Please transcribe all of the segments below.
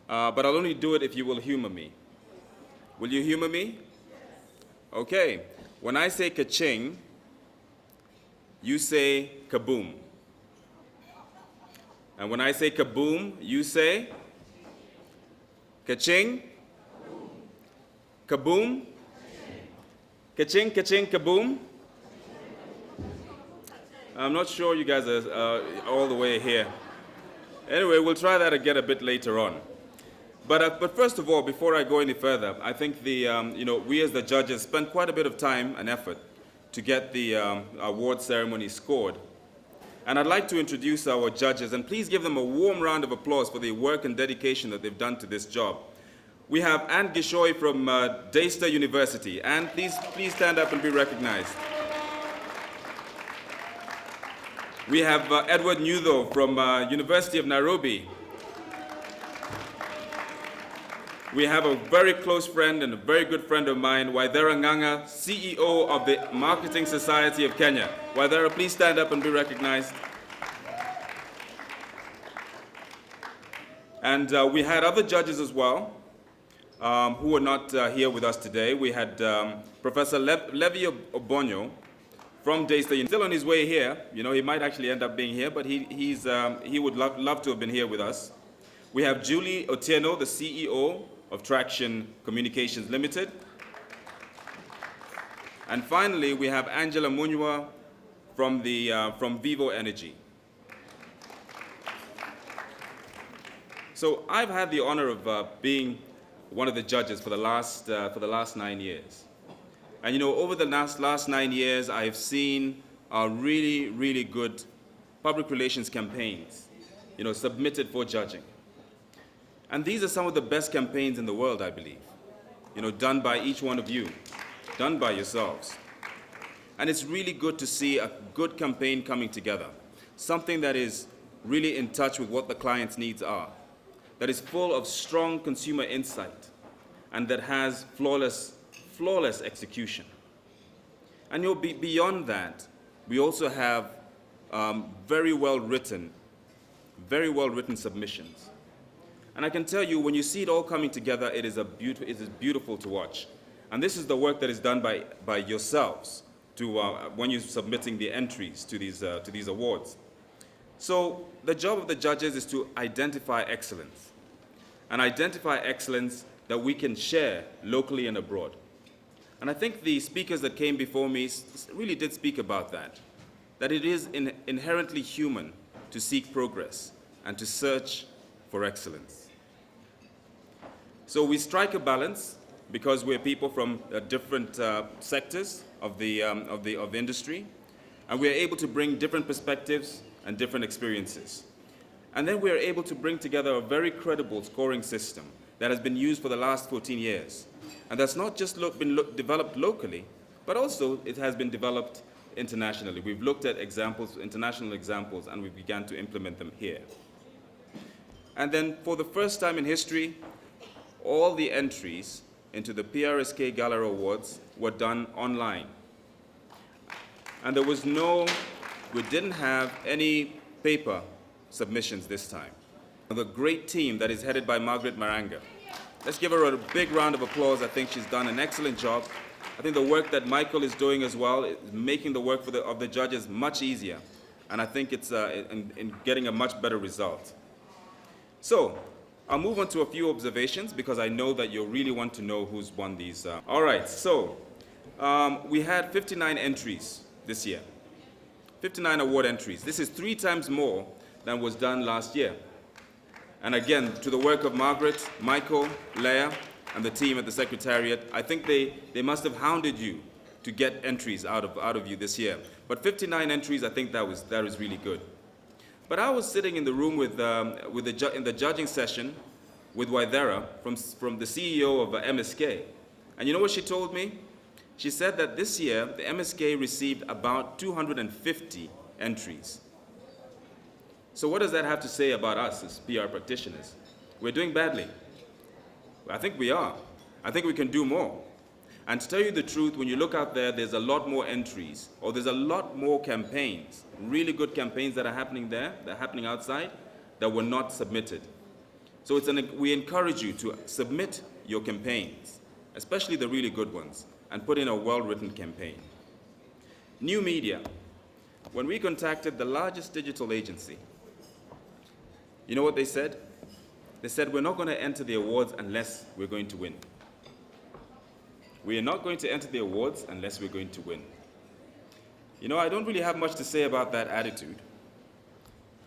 but I'll only do it if you will humor me. Will you humor me? Okay. When I say ka-ching, you say kaboom. And when I say kaboom, you say ka-ching, kaboom, ka-ching, ka-ching, kaboom. I'm not sure you guys are all the way here. Anyway, we'll try that again a bit later on. But first of all, before I go any further, I think we as the judges spent quite a bit of time and effort to get the award ceremony scored. And I'd like to introduce our judges, and please give them a warm round of applause for the work and dedication that they've done to this job. We have Anne Gishoy from Daystar University. Anne, please stand up and be recognized. We have Edward Nyutho from University of Nairobi. We have a very close friend and a very good friend of mine, Waithera Ng'ang'a, CEO of the Marketing Society of Kenya. Waithera, please stand up and be recognized. And we had other judges as well who are not here with us today. We had Professor Levi Obonyo from Daystar. He's still on his way here. You know, he might actually end up being here, but he would love to have been here with us. We have Julie Otieno, the CEO of Traction Communications Limited. And finally, we have Angela Munywa from Vivo Energy. So I've had the honor of being one of the judges for the last 9 years. And you know, over the last 9 years, I have seen really, really good public relations campaigns, you know, submitted for judging. And these are some of the best campaigns in the world, I believe, you know, done by each one of you, done by yourselves. And it's really good to see a good campaign coming together, something that is really in touch with what the client's needs are, that is full of strong consumer insight, and that has flawless execution. And you'll be beyond that, we also have very well written submissions. And I can tell you, when you see it all coming together, it is beautiful to watch. And this is the work that is done by yourselves when you're submitting the entries to these awards. So the job of the judges is to identify excellence, and identify excellence that we can share locally and abroad. And I think the speakers that came before me really did speak about that it is inherently human to seek progress and to search for excellence. So we strike a balance because we're people from different sectors of the industry, and we're able to bring different perspectives and different experiences. And then we're able to bring together a very credible scoring system that has been used for the last 14 years. And that's not just been developed locally, but also it has been developed internationally. We've looked at examples, international examples, and we began to implement them here. And then for the first time in history, all the entries into the PRSK Gala Awards were done online. And we didn't have any paper submissions this time. The great team that is headed by Margaret Maranga. Let's give her a big round of applause. I think she's done an excellent job. I think the work that Michael is doing as well is making the work of the judges much easier. And I think it's in getting a much better result. So I'll move on to a few observations because I know that you really want to know who's won these. All right, so we had 59 entries this year, 59 award entries. This is 3 times more than was done last year. And again, to the work of Margaret, Michael, Leah, and the team at the Secretariat, I think they must have hounded you to get entries out of you this year. But 59 entries, I think that was really good. But I was sitting in the room in the judging session with Waithera from the CEO of MSK. And you know what she told me? She said that this year, the MSK received about 250 entries. So what does that have to say about us as PR practitioners? We're doing badly. I think we are. I think we can do more. And to tell you the truth, when you look out there, there's a lot more entries, or there's a lot more campaigns, really good campaigns that are happening there, that are happening outside, that were not submitted. So we encourage you to submit your campaigns, especially the really good ones, and put in a well-written campaign. New media. When we contacted the largest digital agency, you know what they said? They said, we're not going to enter the awards unless we're going to win. We are not going to enter the awards unless we're going to win. You know, I don't really have much to say about that attitude.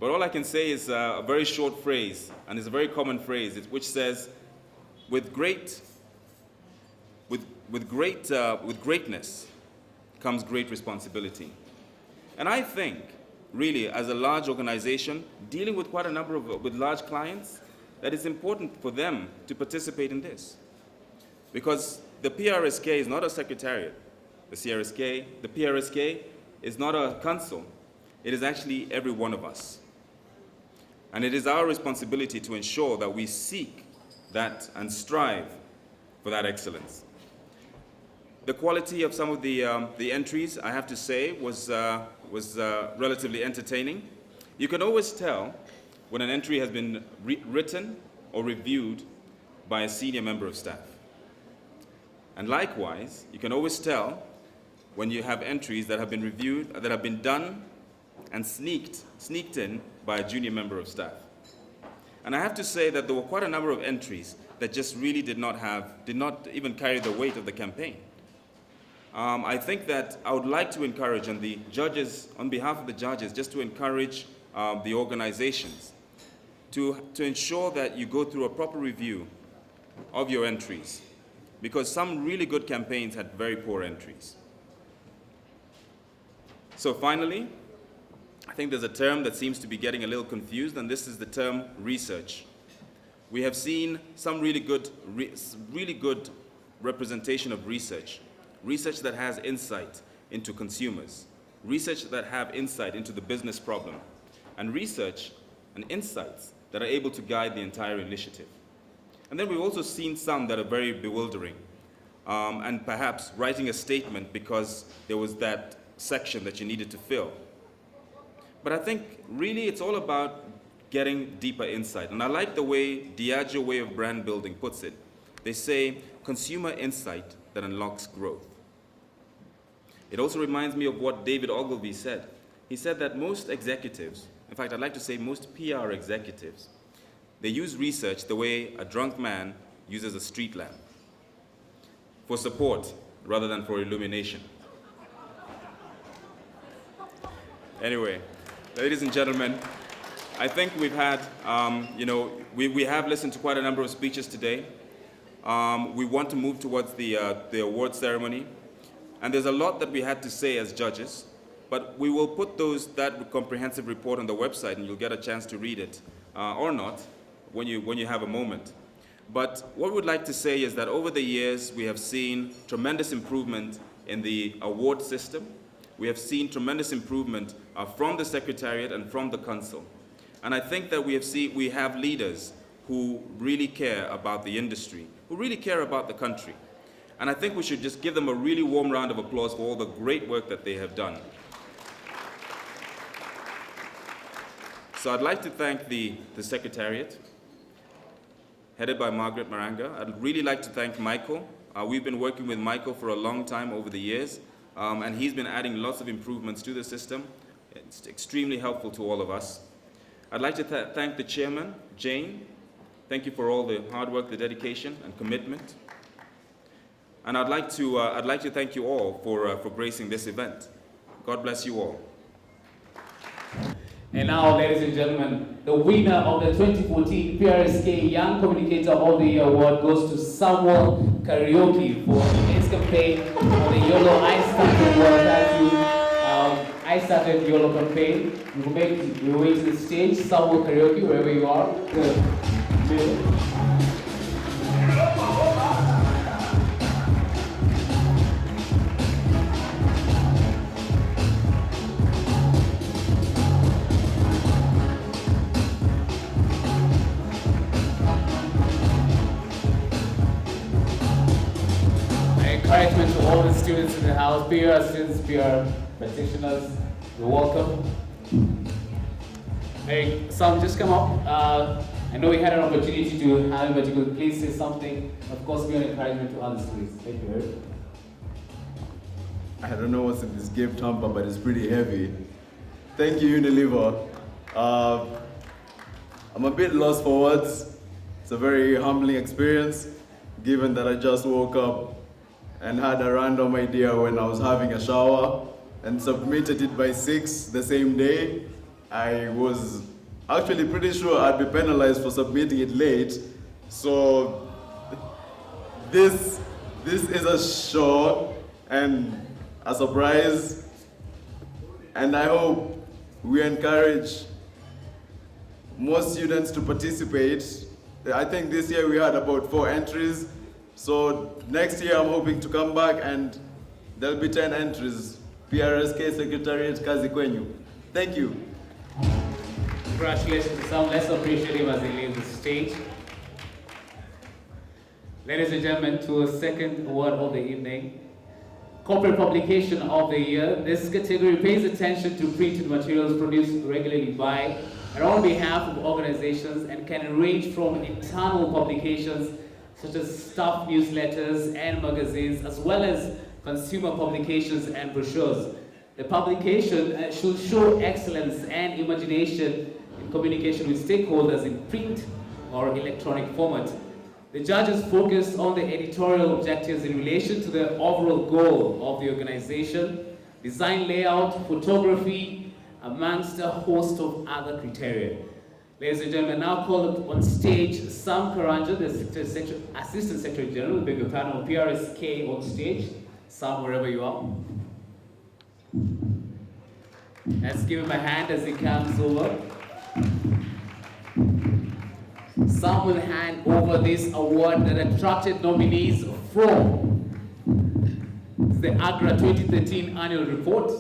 But all I can say is a very short phrase, and it's a very common phrase, which says, with greatness comes great responsibility. And I think, really, as a large organization, dealing with quite a number with large clients, that it's important for them to participate in this. Because the PRSK is not a secretariat. The PRSK is not a council. It is actually every one of us. And it is our responsibility to ensure that we seek that and strive for that excellence. The quality of some of the entries, I have to say, was relatively entertaining. You can always tell when an entry has been written or reviewed by a senior member of staff. And likewise, you can always tell when you have entries that have been reviewed, that have been done and sneaked in by a junior member of staff. And I have to say that there were quite a number of entries that just really did not even carry the weight of the campaign. I think that I would like to encourage, and the judges, on behalf of the judges, just to encourage the organizations to ensure that you go through a proper review of your entries, because some really good campaigns had very poor entries. So finally, I think there's a term that seems to be getting a little confused, and this is the term research. We have seen some really good representation of research. Research that has insight into consumers, research that have insight into the business problem, and research and insights that are able to guide the entire initiative. And then we've also seen some that are very bewildering, and perhaps writing a statement because there was that section that you needed to fill. But I think really it's all about getting deeper insight. And I like the way Diageo way of brand building puts it. They say, consumer insight that unlocks growth. It also reminds me of what David Ogilvy said. He said that most executives, in fact, I'd like to say most PR executives, they use research the way a drunk man uses a street lamp, for support rather than for illumination. Anyway, ladies and gentlemen, I think we've had, we have listened to quite a number of speeches today. We want to move towards the award ceremony. And there's a lot that we had to say as judges, but we will put that comprehensive report on the website, and you'll get a chance to read it, or not, when you have a moment. But what we would like to say is that over the years, we have seen tremendous improvement in the award system. We have seen tremendous improvement from the Secretariat and from the Council. And I think that we have leaders who really care about the industry, who really care about the country. And I think we should just give them a really warm round of applause for all the great work that they have done. So I'd like to thank the Secretariat, headed by Margaret Maranga. I'd really like to thank Michael. We've been working with Michael for a long time over the years, and he's been adding lots of improvements to the system. It's extremely helpful to all of us. I'd like to thank the chairman, Jane. Thank you for all the hard work, the dedication, and commitment. And I'd like to thank you all for gracing this event. God bless you all. And now, ladies and gentlemen, the winner of the 2014 PRSK Young Communicator of the Year Award goes to Samuel Karaoke for his campaign on the YOLO I Started World. I Started YOLO campaign. We will wait to the stage. Samuel Karaoke, wherever you are. Encouragement to all the students in the house, PR students, PR practitioners, you're welcome. Hey, some just come up I know we had an opportunity to have him, but you could please say something. Of course, be an encouragement to others, please. Thank you, Eric. I don't know what's in this gift hamper, but it's pretty heavy. Thank you, Unilever. I'm a bit lost for words. It's a very humbling experience, given that I just woke up and had a random idea when I was having a shower and submitted it by 6 the same day. I was actually pretty sure I'd be penalized for submitting it late. So this is a shock and a surprise, and I hope we encourage more students to participate. I think this year we had about 4 entries, so next year I'm hoping to come back and there'll be 10 entries. PRSK Secretariat, Kazi Kwenyu. Thank you. Congratulations to some less appreciative as they leave the stage. Ladies and gentlemen, to a second award of the evening. Corporate Publication of the Year. This category pays attention to printed materials produced regularly by and on behalf of organizations and can range from internal publications such as staff newsletters and magazines, as well as consumer publications and brochures. The publication should show excellence and imagination in communication with stakeholders in print or electronic format. The judges focused on the editorial objectives in relation to the overall goal of the organization, design layout, photography, amongst a host of other criteria. Ladies and gentlemen, now call on stage Sam Karanja, the Assistant Secretary General, the bigger panel of PRSK on stage. Sam, wherever you are. Let's give him a hand as he comes over. Sam will hand over this award that attracted nominees from the AGRA 2013 annual report.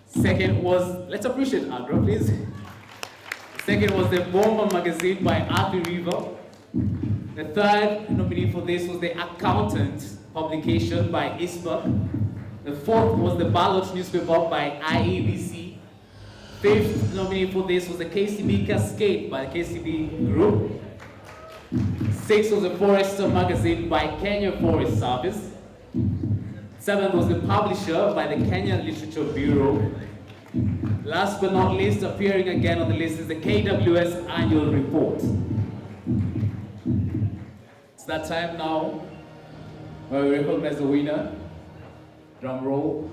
Second was, let's appreciate AGRA, please. Second was the Bomba magazine by Arthur River. The third nominee for this was the Accountant publication by ISPA. The fourth was the Ballot newspaper by IEBC. Fifth nominee for this was the KCB Cascade by the KCB Group. Sixth was the Forester magazine by Kenya Forest Service. Seventh was the Publisher by the Kenya Literature Bureau. Last but not least, appearing again on the list is the KWS Annual Report. It's that time now where we recognize the winner. Drum roll.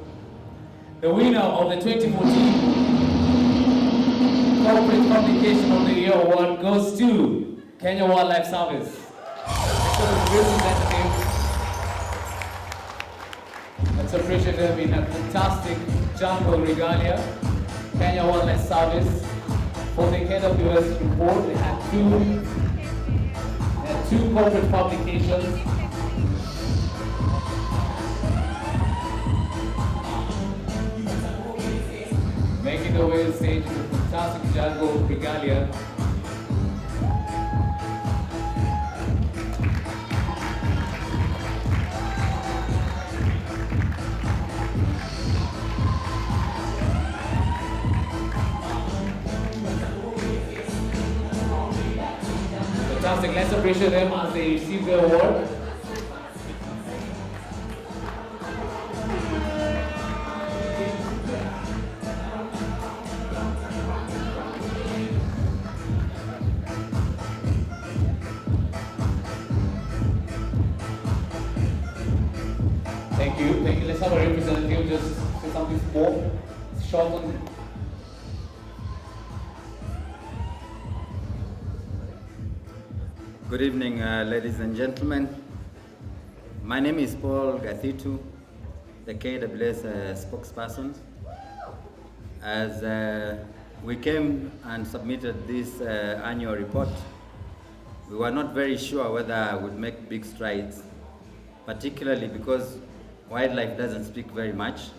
The winner of the 2014 Corporate Publication of the Year Award goes to Kenya Wildlife Service. Let's appreciate them in a fantastic jungle regalia. Kenya Wildlife Service for the KWS report. They had two corporate publications. Making their way to the stage with a fantastic jungle regalia. Fantastic, let's appreciate them as they receive the award. Thank you. Let's have a representative just say something more. Short on. Good evening, ladies and gentlemen. My name is Paul Gathitu, the KWS spokesperson. As we came and submitted this annual report, we were not very sure whether we would make big strides, particularly because wildlife doesn't speak very much.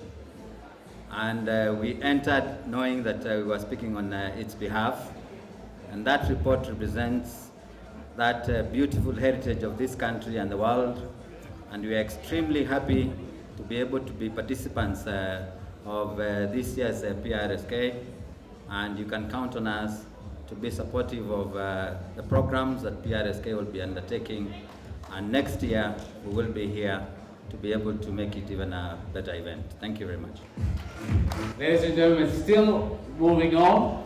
And we entered knowing that we were speaking on its behalf. And that report represents that beautiful heritage of this country and the world. And we are extremely happy to be able to be participants of this year's PRSK. And you can count on us to be supportive of the programs that PRSK will be undertaking, and next year we will be here to be able to make it even a better event. Thank you very much. Ladies and gentlemen, still moving on.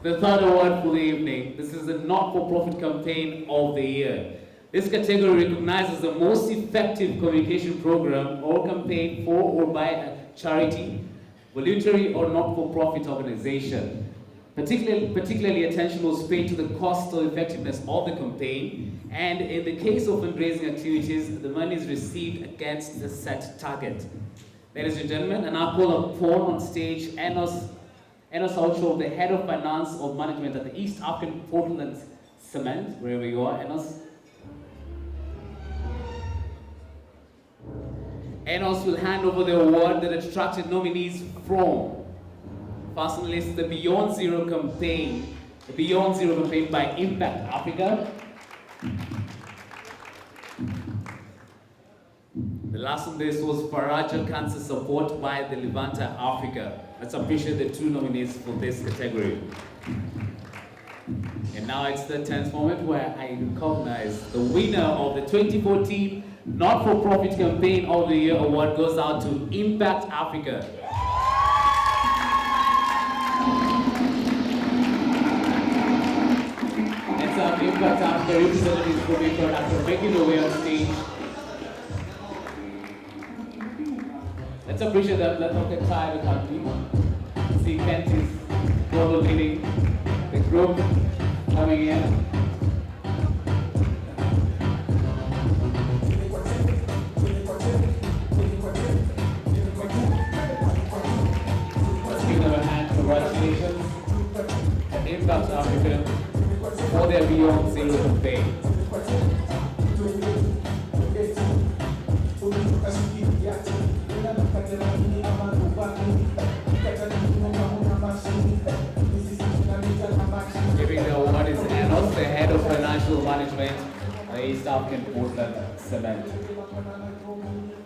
The third award for the evening. This is the not-for-profit campaign of the year. This category recognizes the most effective communication program or campaign for or by a charity, voluntary or not-for-profit organization. Particularly attention was paid to the cost or effectiveness of the campaign, and in the case of fundraising activities, the money is received against the set target. Ladies and gentlemen, and I call upon on stage Enos Aucho, the Head of Finance of Management at the East African Portland Cement, wherever you are, Enos. Enos will hand over the award that attracted nominees from, first on the list, the Beyond Zero campaign by Impact Africa. The last on this was Faraja Cancer Support by the Levanta Africa. Let's appreciate the two nominees for this category. And now it's the tense moment where I recognize the winner of the 2014 Not-for-Profit Campaign of the Year award goes out to Impact Africa. Let's have Impact Africa representatives from Impact Africa making their way on stage. Let's appreciate them. Let's not get tired of country. See Kent is global leading the group coming in. Let's give them a hand. Congratulations. Impact Africa for their Beyond Zero campaign. Giving the award is Enos, the Head of Financial Management at the East African Portland Cement.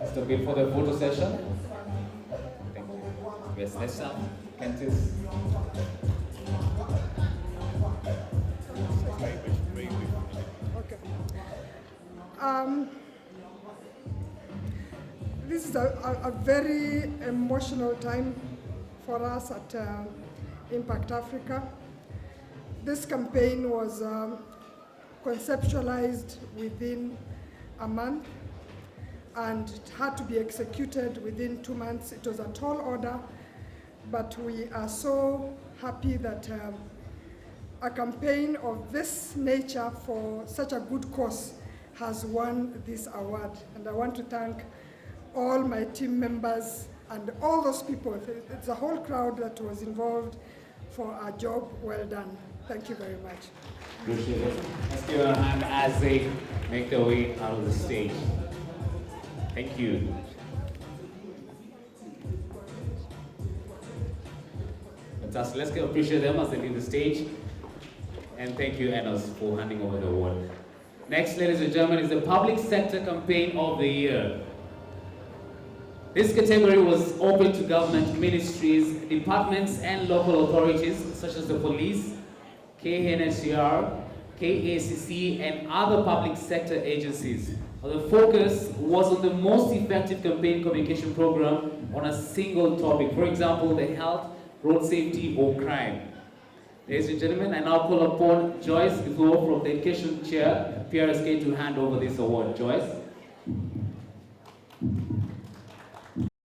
Let's look in for the photo session. Thank you. Yes, next up, Kentis. Okay. This is a very emotional time for us at Impact Africa. This campaign was conceptualized within a month, and it had to be executed within 2 months. It was a tall order, but we are so happy that a campaign of this nature for such a good cause has won this award. And I want to thank all my team members and all those people. It's a whole crowd that was involved for a job well done. Thank you very much. Appreciate it. Let's give them a hand as they make their way out of the stage. Thank you. Fantastic. Let's appreciate them as they leave the stage. And thank you, Enos, for handing over the award. Next, ladies and gentlemen, is the Public Sector Campaign of the Year. This category was open to government ministries, departments, and local authorities, such as the police, KNHCR, KACC, and other public sector agencies. The focus was on the most effective campaign communication program on a single topic. For example, the health, road safety, or crime. Ladies and gentlemen, I now call upon Joyce Githoo from the Education Chair at PRSK to hand over this award. Joyce.